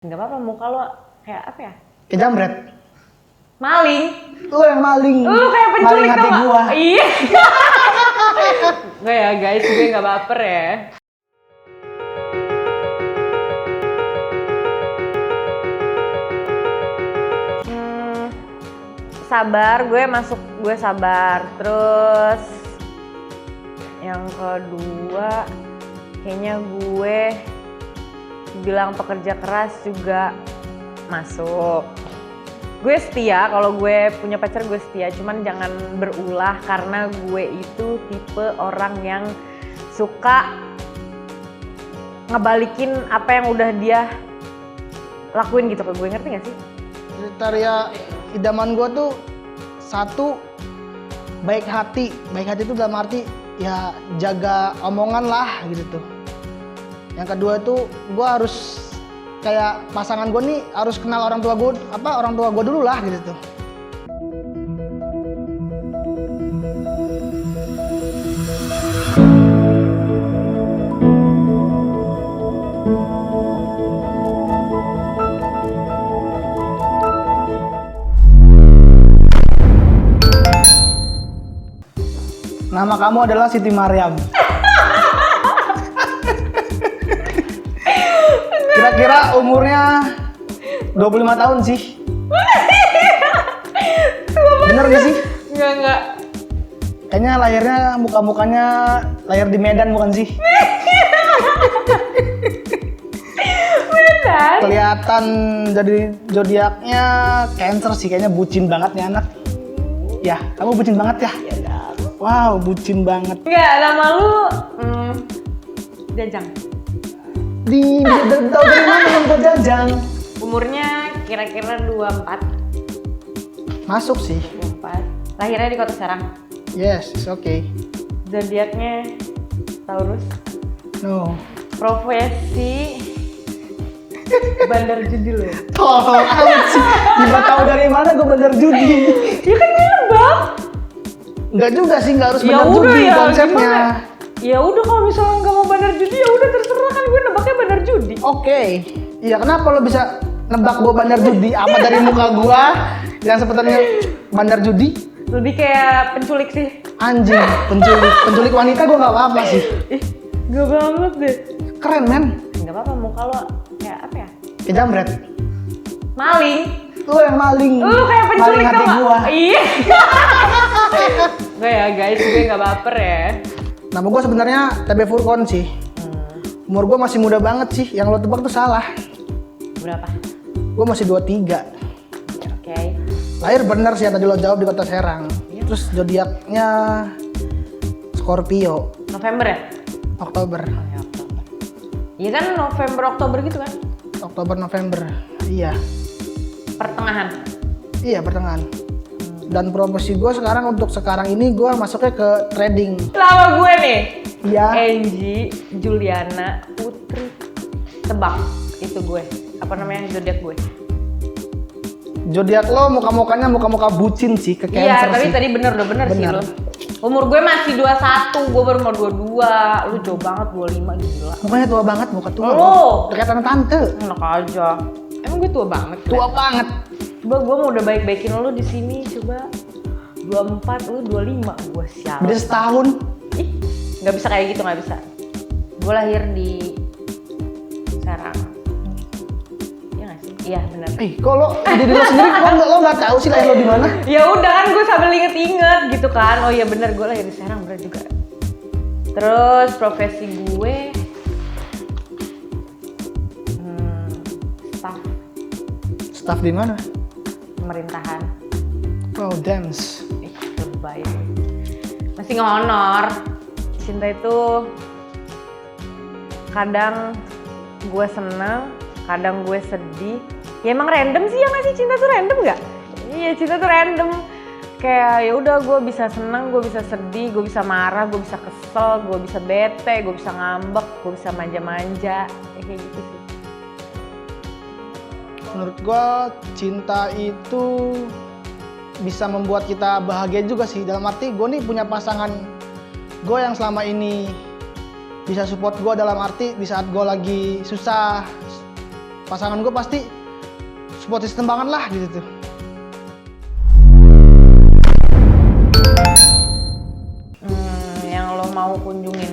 Nggak apa-apa, muka lo kayak apa ya? Kayak jambret. Maling. Lu yang maling. Lu kayak penculik maling hati tau nggak? gua. Iya. Nggak ya guys, gue nggak baper ya. Sabar, gue sabar. Terus yang kedua, kayaknya gue bilang pekerja keras juga masuk. Gue setia, kalau gue punya pacar gue setia, cuman jangan berulah karena gue itu tipe orang yang suka ngebalikin apa yang udah dia lakuin gitu ke gue, ngerti gak sih? Kriteria idaman gue tuh satu, baik hati. Baik hati itu dalam arti ya jaga omongan lah gitu tuh. Yang kedua itu gue harus kayak pasangan gue nih harus kenal orang tua gue dulu lah gitu tuh. Nama kamu adalah Siti Mariam. Kira-kira umurnya 25 tahun sih. Bener gak sih? Enggak. Kayaknya lahirnya muka-mukanya lahir di Medan bukan sih? Beneran? Kelihatan jadi zodiaknya Cancer sih, kayaknya bucin banget nih anak. Ya, kamu bucin banget ya? Wow, bucin banget. Enggak, nama lu Jajang. Tahu dari mana yang buat Jajang? Umurnya kira-kira 24. Masuk sih. 24. Lahirnya di Kota Serang. Yes, it's okay. Zodiaknya Taurus. No. Profesi bandar judi lo ya? Tolong amat sih. Gak tahu dari mana gue bener judi. Ya kan gue nebak. Enggak juga sih, enggak harus Ya bener udah judi ya, konsepnya. gimana? Ya udah, kalau misalnya nggak mau bandar judi ya udah terserah, kan gue nebaknya bandar judi. Oke. Iya, kenapa lo bisa nebak gue bandar judi? Apa dari muka gua yang sepertinya bandar judi? Lebih kayak penculik sih. Anjing, penculik wanita gue nggak apa-apa sih. Ih, gak banget deh. Keren men. Nggak apa-apa, muka lo kayak apa ya? Kayak jambret. Maling. Lo yang maling. Lu kayak penculik maling hati tau nggak? gua. Iya. Nggak ya guys, gue nggak baper ya. Nama gue sebenarnya TB Furkon sih. Umur gue masih muda banget sih. Yang lo tebak tuh salah. Berapa? Gue masih 23. Oke. Lahir bener sih yang tadi lo jawab di Kota Serang. Iya. Terus zodiaknya Scorpio. November ya? Oktober. Oh ya, Oktober. Iya kan, November Oktober gitu kan? Oktober November. Iya. Pertengahan. Iya, pertengahan. Dan profesi gue sekarang untuk sekarang ini gue masuknya ke trading. Nama gue nih. Iya. Angie Juliana Putri. Tebak itu gue. Apa namanya zodiak gue? Zodiak lo muka-mukanya muka-muka bucin sih, ke Cancer Iya, tapi sih. tadi bener sih Bener. lo. Umur gue masih 21, gue baru mau 22. Lu jauh banget 25, gila. Mukanya tua banget, muka tua. Lo. Dekat tante. Enak aja. Emang gue tua banget? Tua banget. Coba gue mau udah baik-baikin lu di sini, coba 24, lu 25, gue siapa? Beda setahun. Ih, nggak bisa kayak gitu, nggak bisa. Gue lahir di Serang. Iya nggak sih? Iya benar. Kok lo diri lo sendiri lo nggak tahu sih lahir lo di mana? Ya udah kan, gue sambil inget-inget gitu kan. Oh iya benar, gue lahir di Serang, benar juga. Terus profesi gue staff Staff di mana? pemerintahan. Oh, dance. Lebay. Masih ngonor. Cinta itu kadang gue seneng, kadang gue sedih. Ya emang random sih, ya nggak sih? Cinta tuh random nggak? Iya, cinta tuh random. Kayak ya udah, gue bisa seneng, gue bisa sedih, gue bisa marah, gue bisa kesel, gue bisa bete, gue bisa ngambek, gue bisa manja-manja. Ya, kayak gitu sih. Menurut gue cinta itu bisa membuat kita bahagia juga sih. Dalam arti gue nih punya pasangan gue yang selama ini bisa support gue, dalam arti di saat gue lagi susah, pasangan gue pasti support system banget lah gitu tuh. Yang lo mau kunjungin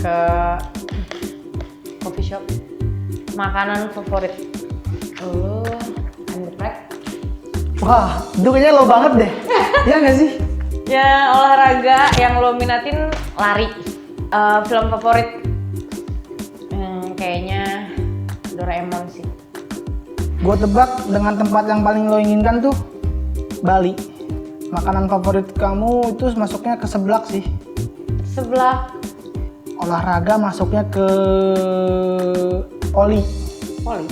ke coffee shop, makanan favorit lo, geprek. Wah, itu kayaknya lo banget deh. Iya nggak sih? Ya olahraga yang lo minatin lari. Film favorit kayaknya Doraemon sih. Gue tebak dengan tempat yang paling lo inginkan tuh Bali. Makanan favorit kamu itu masuknya ke seblak sih. Sebelah Olahraga masuknya ke oli. Poli.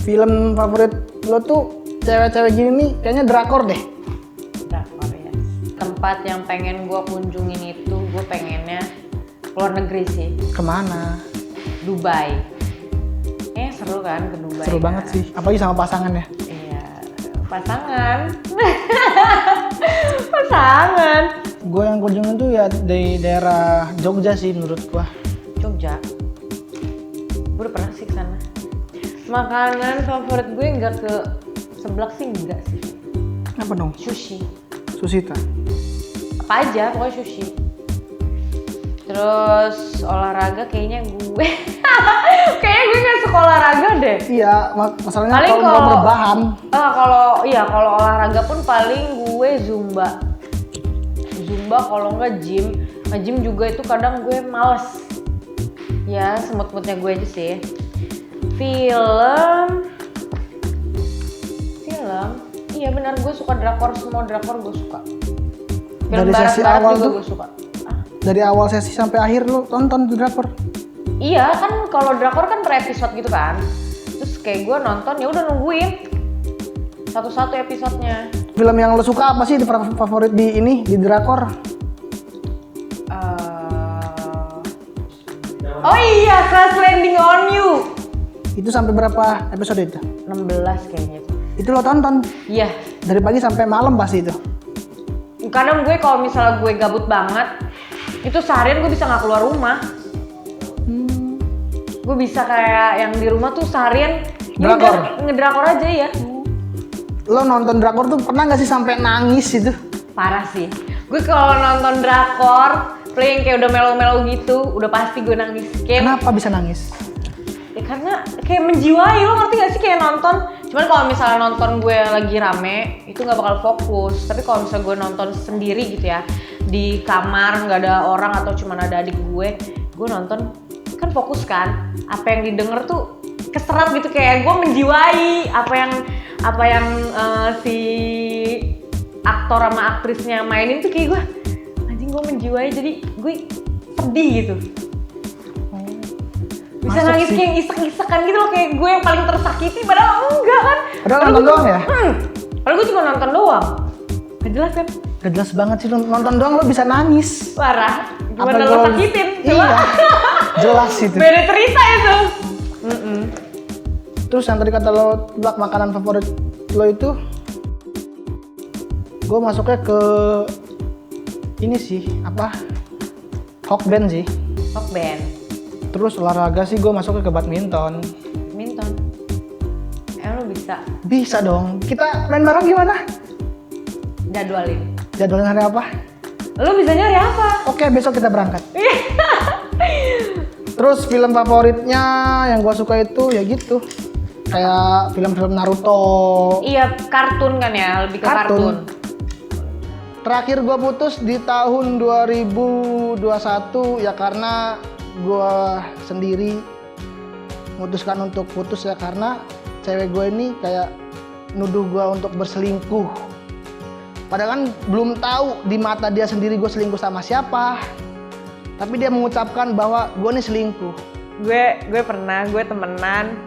Film favorit lo tuh cewek-cewek gini nih kayaknya drakor deh. Drakor ya. Tempat yang pengen gue kunjungin itu gue pengennya luar negeri sih. Kemana? Dubai. Seru kan ke Dubai. Seru kan? banget sih, apalagi sama pasangan ya. Iya, pasangan. Pasangan. Gue yang kunjungin tuh ya di daerah Jogja sih menurut gue. Jogja. Gue udah pernah sih ke sana. Makanan favorit gue nggak ke seblak sih, enggak sih. Apa dong? Sushi. Susita. Apa aja, pokoknya sushi. Terus olahraga kayaknya gue kayaknya gue nggak suka olahraga deh. Iya, masalahnya Paling kalau mau berbahan. Kalau olahraga pun paling gue zumba kalau nggak gym. Nge-gym juga itu kadang gue males. Ya semut-mutnya gue aja sih. Film, iya benar gue suka drakor, semua drakor gue suka. Film Dari sesi barat-barat awal juga tuh? gue suka. Dari awal sesi sampai akhir lu tonton tuh drakor. Iya kan kalau drakor kan per episode gitu kan. Terus kayak gue nonton ya udah nungguin satu-satu episodenya. Film yang lo suka apa sih di favorit di drakor? Oh iya, Crash Landing on You. Itu sampai berapa episode itu? 16 kayaknya itu. Itu lo tonton Iya. dari pagi sampai malam pasti itu. Kadang gue kalau misalnya gue gabut banget, itu seharian gue bisa nggak keluar rumah. Gue bisa kayak yang di rumah tuh seharian Drakor? ngedrakor aja ya. Lo nonton drakor tuh pernah nggak sih sampai nangis itu? Parah sih. Gue kalau nonton drakor, play yang kayak udah melo-melo gitu, udah pasti gue nangis. Kenapa bisa nangis? Ya karena kayak menjiwai, lo ngerti gak sih kayak nonton. Cuman kalau misalnya nonton gue lagi rame, itu nggak bakal fokus. Tapi kalau misalnya gue nonton sendiri gitu ya, di kamar nggak ada orang atau cuma ada adik gue nonton kan fokus kan. Apa yang didengar tuh keserap gitu, kayak gue menjiwai apa yang si aktor sama aktrisnya mainin tuh kayak gue anjing, gue menjiwai, jadi gue sedih gitu. Bisa Masuk nangis sih. kayak isek-isekan gitu loh, kayak gue yang paling tersakiti padahal enggak kan. Padahal nonton doang ya? Padahal gue cuma nonton doang. Gak jelas kan? Gak jelas banget sih, lo nonton doang lo bisa nangis. Parah. Gimana Apa lo gua- sakitin? Iya. Jelas itu. Beda cerita itu. Terus yang tadi kata lo tebak makanan favorit lo itu, gue masuknya ke ini sih, apa? Hokben sih. Rock band. Terus olahraga sih gue masuknya ke badminton. Badminton. Lo bisa Bisa dong. Kita main bareng gimana? jadwalin. Jadwalnya hari apa? Lo bisa nyari apa? Oke, besok kita berangkat. Terus film favoritnya yang gue suka itu ya gitu. Kayak film-film Naruto. Iya, kartun kan ya, lebih ke kartun. Terakhir gue putus di tahun 2021 ya karena gue sendiri memutuskan untuk putus ya karena cewek gue ini kayak nuduh gue untuk berselingkuh. Padahal kan belum tahu di mata dia sendiri gue selingkuh sama siapa. Tapi dia mengucapkan bahwa gue nih selingkuh. Gue pernah, gue temenan.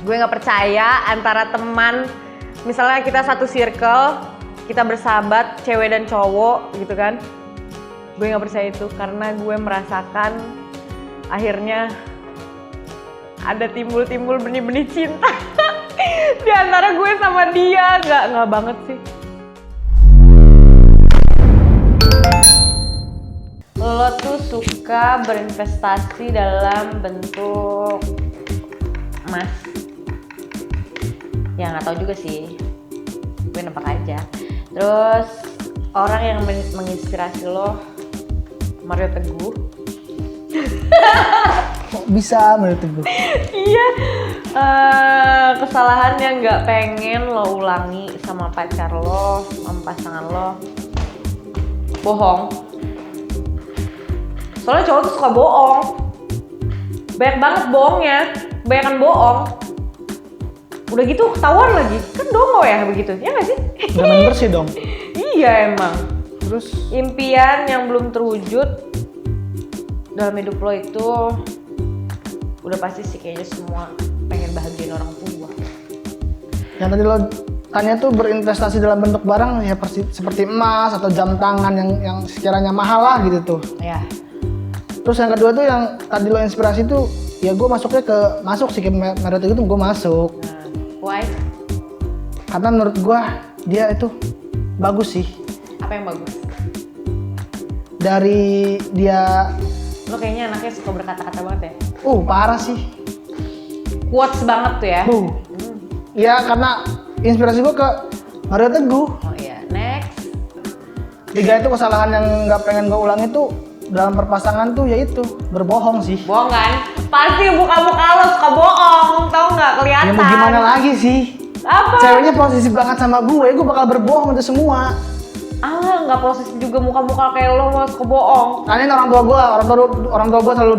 Gue nggak percaya antara teman, misalnya kita satu circle, kita bersahabat, cewek dan cowok gitu kan. Gue nggak percaya itu karena gue merasakan akhirnya ada timbul-timbul benih-benih cinta di antara gue sama dia. Nggak banget sih. lo tuh suka berinvestasi dalam bentuk emas. Ya nggak tahu juga sih, gue nebak aja. Terus orang yang menginspirasi lo Mario Teguh. Kok bisa menurut gue? Iya, kesalahan yang nggak pengen lo ulangi sama pacar lo, sama pasangan lo, bohong. Soalnya cowok tuh suka bohong, banyak banget bohongnya, kebanyakan bohong. Udah gitu ketahuan lagi, kan dongo ya begitu, ya nggak sih? Udah main bersih dong. Iya emang. Terus Impian yang belum terwujud dalam hidup lo itu udah pasti sih kayaknya semua pengen bahagiain orang tua. yang tadi lo tanya tuh berinvestasi dalam bentuk barang ya seperti emas atau jam tangan yang sekiranya mahal lah gitu tuh. Ya. Terus yang kedua tuh yang tadi lo inspirasi tuh ya gue masuk sih ke Mario Teguh itu gue masuk. Nah, why? Karena menurut gue dia itu bagus sih. Apa yang bagus? Dari dia Lo kayaknya anaknya suka berkata-kata banget ya? parah sih. Quotes banget tuh ya? Ya karena inspirasi gue ke Mario Teguh. Oh iya, next. 3 itu kesalahan yang nggak pengen gue ulangi tuh dalam perpasangan tuh yaitu berbohong sih. Bohong kan? Pasti muka-muka lo suka bohong, tau nggak? Kelihatan. Ya mau gimana lagi sih? Apa? Ceweknya posesif banget sama gue bakal berbohong itu semua. Ah, nggak posesif juga muka-muka kayak lo mau suka bohong. Tanyain orang tua gue selalu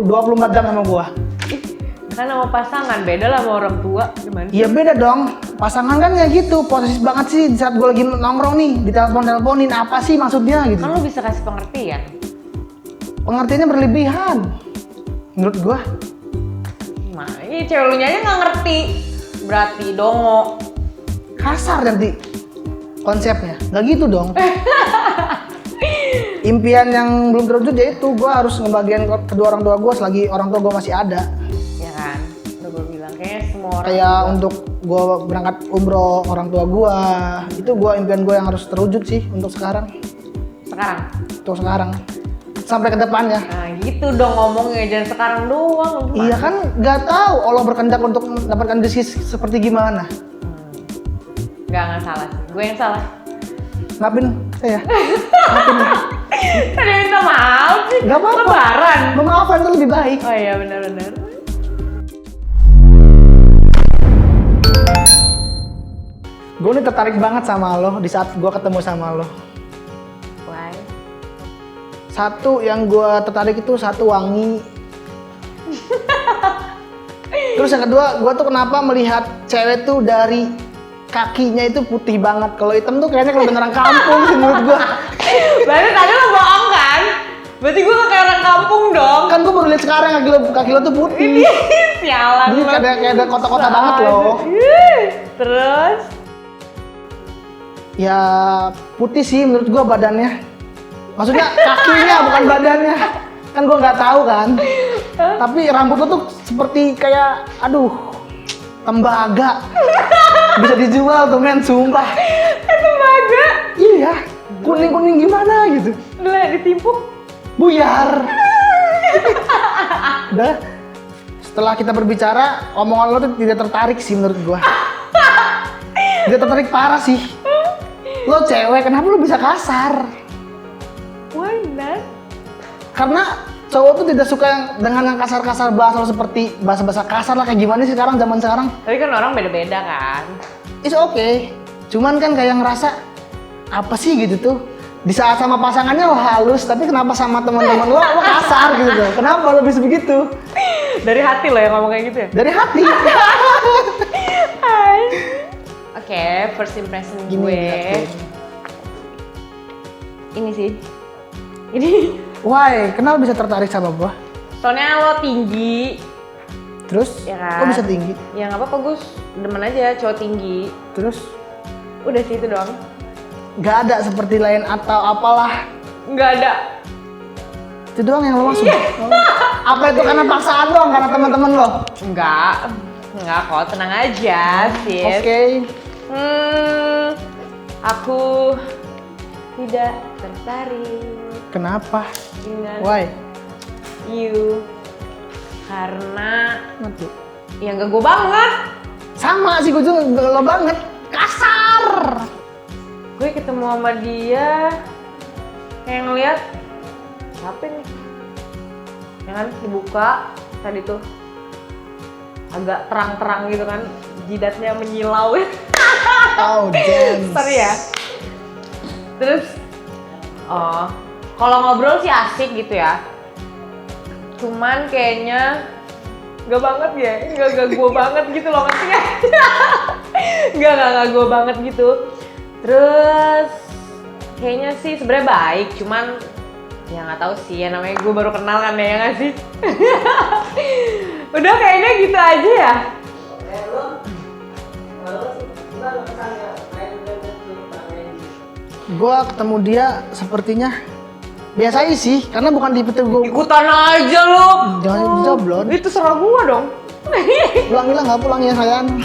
24 jam sama gue. Kan sama pasangan beda lah sama orang tua, gimana? Iya beda dong, pasangan kan ya gitu, posesif banget sih di saat gue lagi nongkrong nih, diteleponin apa sih maksudnya gitu. Kan lo bisa kasih pengertian. Pengertiannya berlebihan, menurut gue. Gimana? Ini cewek lu aja nggak ngerti, berarti dongo. Kasar nanti konsepnya, nggak gitu dong. Impian yang belum terwujud yaitu gue harus ngebagian kedua orang tua gue selagi orang tua gue masih ada. Ya kan? Udah gue bilang, kayaknya semua orang Kayak juga. untuk gue berangkat umroh orang tua gue, itu gue impian gue yang harus terwujud sih untuk sekarang. Sekarang? Sampai ke depannya. Nah gitu dong ngomongnya, jangan sekarang doang. Gimana? Iya kan nggak tahu Allah berkehendak untuk mendapatkan rezeki seperti gimana. Nggak salah sih, gue yang salah. Maafin saya. Maafin. Ada yang minta maaf sih? Nggak apa-apa. Lebaran? Memaafkan itu lebih baik. Oh iya benar-benar. Gue nih tertarik banget sama lo di saat gue ketemu sama lo. Why? Satu yang gue tertarik itu satu wangi. Terus yang kedua, gue tuh kenapa melihat cewek tuh dari kakinya itu putih banget. Kalau hitam tuh kayaknya kalau beneran kampung sih menurut gue. Berarti tadi lo bohong kan? Berarti gue kayak orang kampung dong. Kan gue baru lihat sekarang kaki lo tuh putih. Sialan Jadi banget. kayak ada kota-kota banget loh. Terus? Ya putih sih menurut gua badannya. Maksudnya kakinya bukan badannya. Kan gua nggak tahu kan. Tapi rambut lo tuh seperti kayak tembaga. Bisa dijual tuh men, sumpah. Tembaga? Iya, kuning-kuning gimana gitu. Udah ditimpuk? Buyar. Udah. Setelah kita berbicara, omongan lo tuh tidak tertarik sih menurut gua. Tidak tertarik parah sih. Lo cewek, kenapa lo bisa kasar? Why not? Karena cowok tuh tidak suka dengan yang kasar-kasar, bahasa seperti bahasa-bahasa kasar lah, kayak gimana sih sekarang, zaman sekarang. Tapi kan orang beda-beda kan? It's okay. Cuman kan kayak ngerasa apa sih gitu tuh. Di saat sama pasangannya lo halus, tapi kenapa sama teman-teman lo kasar gitu tuh. Kenapa lo bisa begitu? Dari hati lo yang ngomong kayak gitu ya? Dari hati. Oke, first impression Gini, gue. Jatuh. Ini sih. Ini. Why? Kenapa bisa tertarik sama gua? Soalnya lo tinggi. Terus? Ya kan? Kok bisa tinggi? Ya nggak apa-apa, Gus. Demen aja cowok tinggi. Terus? Udah sih itu doang. Gak ada seperti lain atau apalah. Nggak ada. Itu doang yang lo maksud? Apa itu karena paksaan doang, karena teman-teman lo? Enggak kok, tenang aja sih. Oke. Aku tidak tertarik. Kenapa? Dengan Why? you. Karena Mati. ya nggak gue banget. Sama sih gue juga nggak lo banget. Kasar. Gue ketemu sama dia kayak ngeliat apa nih? Ya kan dibuka tadi tuh agak terang-terang gitu kan, jidatnya menyilau. Oh, James. Sorry ya. Terus, oh, kalau ngobrol sih asik gitu ya. Cuman kayaknya nggak banget ya, nggak gue banget gitu loh, ngerti nggak? Nggak gue banget gitu. Terus, kayaknya sih sebenarnya baik, cuman ya nggak tahu sih ya, namanya gue baru kenal kan ya nggak sih? Udah kayaknya gitu aja ya. Gua ketemu dia sepertinya biasa aja sih, karena bukan tipe gue. Ikutan aja lo. Jangan dijoblon. Itu serah gua dong. Pulang nggak pulang ya sayang.